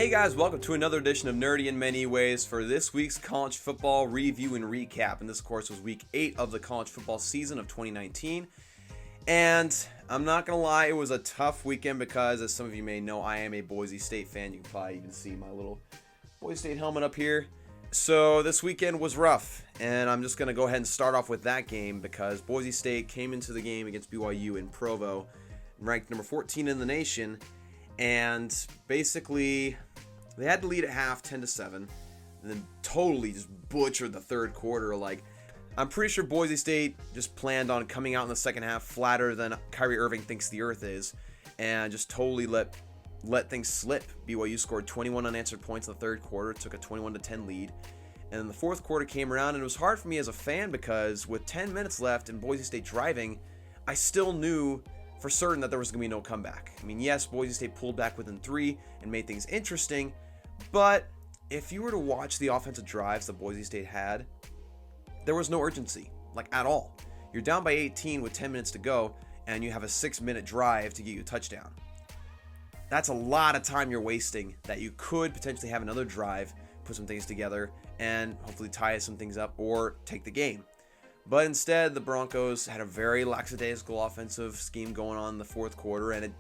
Hey guys, welcome to another edition of Nerdy in Many Ways for this week's college football review and recap. And this, of course, was week 8 of the college football season of 2019. And I'm not going to lie, it was a tough weekend because, as some of you may know, I am a Boise State fan. You can probably even see my little Boise State helmet up here. So this weekend was rough, and I'm just going to go ahead and start off with that game because Boise State came into the game against BYU in Provo, ranked number 14 in the nation. And basically, they had to lead at half 10-7, and then totally just butchered the third quarter. Like, I'm pretty sure Boise State just planned on coming out in the second half flatter than Kyrie Irving thinks the earth is, and just totally let things slip. BYU scored 21 unanswered points in the third quarter, took a 21-10 lead, and then the fourth quarter came around, and it was hard for me as a fan because with 10 minutes left and Boise State driving, I still knew for certain that there was going to be no comeback. I mean, yes, Boise State pulled back within 3 and made things interesting, but if you were to watch the offensive drives that Boise State had, there was no urgency, like at all. You're down by 18 with 10 minutes to go, and you have a 6-minute drive to get you a touchdown. That's a lot of time you're wasting that you could potentially have another drive, put some things together, and hopefully tie some things up or take the game. But instead, the Broncos had a very lackadaisical offensive scheme going on in the fourth quarter, and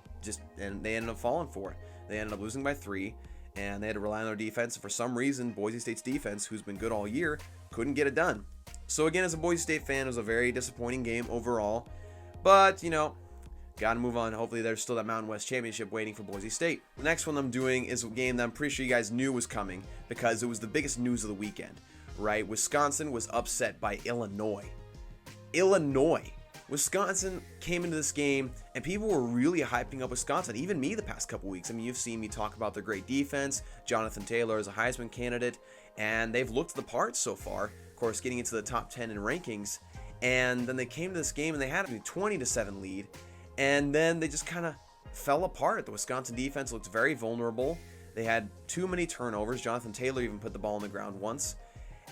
they ended up falling for it. They ended up losing by 3, and they had to rely on their defense. For some reason, Boise State's defense, who's been good all year, couldn't get it done. So again, as a Boise State fan, it was a very disappointing game overall. But, got to move on. Hopefully there's still that Mountain West Championship waiting for Boise State. The next one I'm doing is a game that I'm pretty sure you guys knew was coming because it was the biggest news of the weekend, right? Wisconsin was upset by Illinois. Wisconsin came into this game, and people were really hyping up Wisconsin, even me the past couple weeks. I mean, you've seen me talk about their great defense. Jonathan Taylor is a Heisman candidate, and they've looked the part so far, of course, getting into the top 10 in rankings. And then they came to this game, and they had a 20-7 lead, and then they just kind of fell apart. The Wisconsin defense looked very vulnerable. They had too many turnovers. Jonathan Taylor even put the ball on the ground once.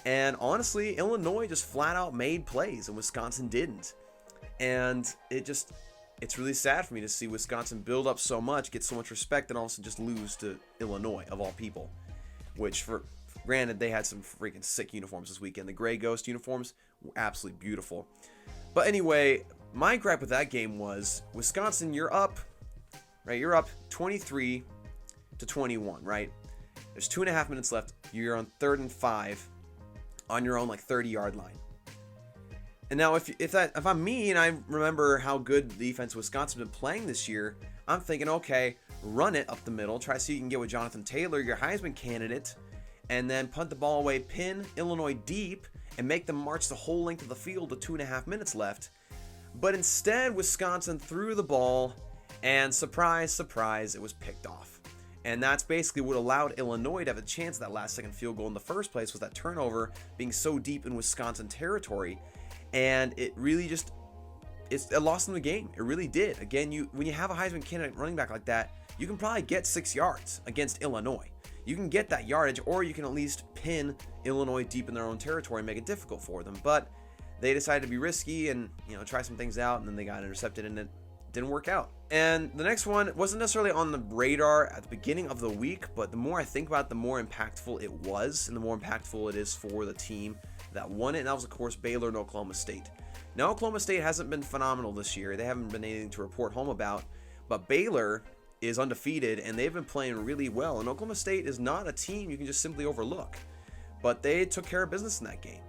And honestly, Illinois just flat out made plays, and Wisconsin didn't. And it's really sad for me to see Wisconsin build up so much, get so much respect, and all of a sudden just lose to Illinois, of all people. Which, for granted, they had some freaking sick uniforms this weekend. The Gray Ghost uniforms were absolutely beautiful. But anyway, my gripe with that game was, Wisconsin, you're up, right? You're up 23-21, right? There's 2.5 minutes left. You're on 3rd and 5 on your own, 30-yard line. And now, if I'm me and I remember how good the defense Wisconsin's been playing this year, I'm thinking, okay, run it up the middle, try to see if you can get with Jonathan Taylor, your Heisman candidate, and then punt the ball away, pin Illinois deep, and make them march the whole length of the field with 2.5 minutes left. But instead, Wisconsin threw the ball, and surprise, surprise, it was picked off. And that's basically what allowed Illinois to have a chance at that last-second field goal in the first place, was that turnover being so deep in Wisconsin territory. And it really it lost them the game. It really did. Again, when you have a Heisman candidate running back like that, you can probably get 6 yards against Illinois. You can get that yardage, or you can at least pin Illinois deep in their own territory and make it difficult for them. But they decided to be risky and try some things out, and then they got intercepted, and it didn't work out. And the next one wasn't necessarily on the radar at the beginning of the week, but the more I think about it, the more impactful it was, and the more impactful it is for the team that won it, and that was, of course, Baylor and Oklahoma State. Now, Oklahoma State hasn't been phenomenal this year. They haven't been anything to report home about, but Baylor is undefeated, and they've been playing really well, and Oklahoma State is not a team you can just simply overlook. But they took care of business in that game.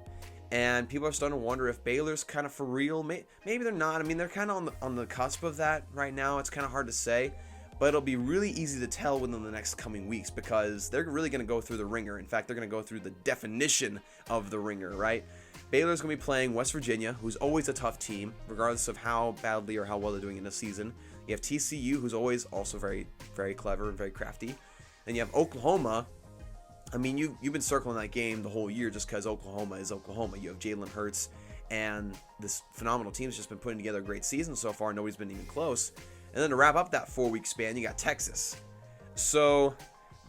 And people are starting to wonder if Baylor's kind of for real. Maybe they're not. I mean, they're kind of on the cusp of that right now. It's kind of hard to say. But it'll be really easy to tell within the next coming weeks because they're really going to go through the ringer. In fact, they're going to go through the definition of the ringer, right? Baylor's going to be playing West Virginia, who's always a tough team, regardless of how badly or how well they're doing in the season. You have TCU, who's always also very, very clever and very crafty. And you have Oklahoma. I mean, you've been circling that game the whole year just because Oklahoma is Oklahoma. You have Jalen Hurts, and this phenomenal team's just been putting together a great season so far. Nobody's been even close. And then to wrap up that 4-week span, you got Texas. So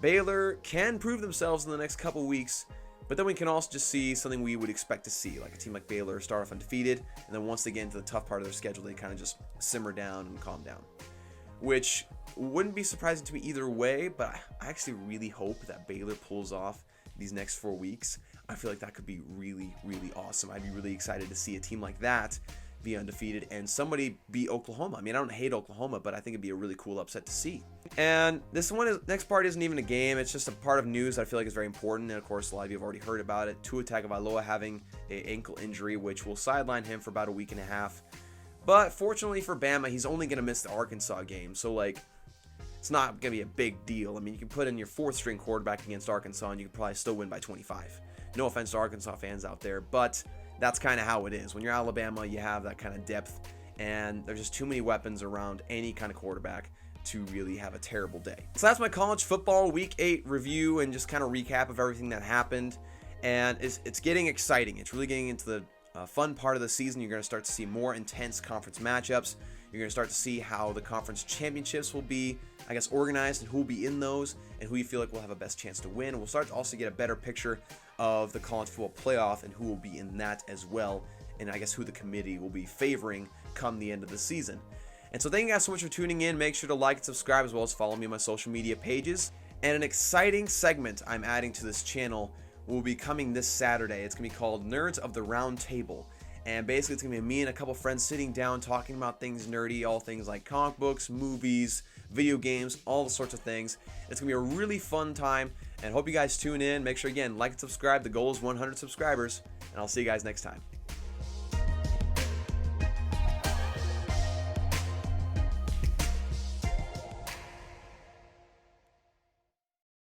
Baylor can prove themselves in the next couple weeks, but then we can also just see something we would expect to see, like a team like Baylor start off undefeated, and then once they get into the tough part of their schedule, they kind of just simmer down and calm down. which wouldn't be surprising to me either way, but I actually really hope that Baylor pulls off these next 4 weeks. I feel like that could be really, really awesome. I'd be really excited to see a team like that be undefeated and somebody beat Oklahoma. I mean, I don't hate Oklahoma, but I think it'd be a really cool upset to see. And next part isn't even a game. It's just a part of news that I feel like is very important. And of course, a lot of you have already heard about it. Tua Tagovailoa having an ankle injury, which will sideline him for about a week and a half. But fortunately for Bama, he's only going to miss the Arkansas game. So, like, it's not going to be a big deal. I mean, you can put in your 4th string quarterback against Arkansas and you can probably still win by 25. No offense to Arkansas fans out there, but that's kind of how it is. When you're Alabama, you have that kind of depth, and there's just too many weapons around any kind of quarterback to really have a terrible day. So that's my college football week 8 review and just kind of recap of everything that happened. And it's getting exciting. It's really getting into the fun part of the season. You're going to start to see more intense conference matchups. You're going to start to see how the conference championships will be, I guess, organized, and who will be in those, and who you feel like will have a best chance to win. We'll start to also get a better picture of the college football playoff and who will be in that as well, and I guess who the committee will be favoring come the end of the season. And so thank you guys so much for tuning in. Make sure to like and subscribe, as well as follow me on my social media pages. And an exciting segment I'm adding to this channel will be coming this Saturday. It's going to be called Nerds of the Round Table. And basically, it's going to be me and a couple friends sitting down talking about things nerdy, all things like comic books, movies, video games, all the sorts of things. It's going to be a really fun time, and hope you guys tune in. Make sure, again, like and subscribe. The goal is 100 subscribers, and I'll see you guys next time.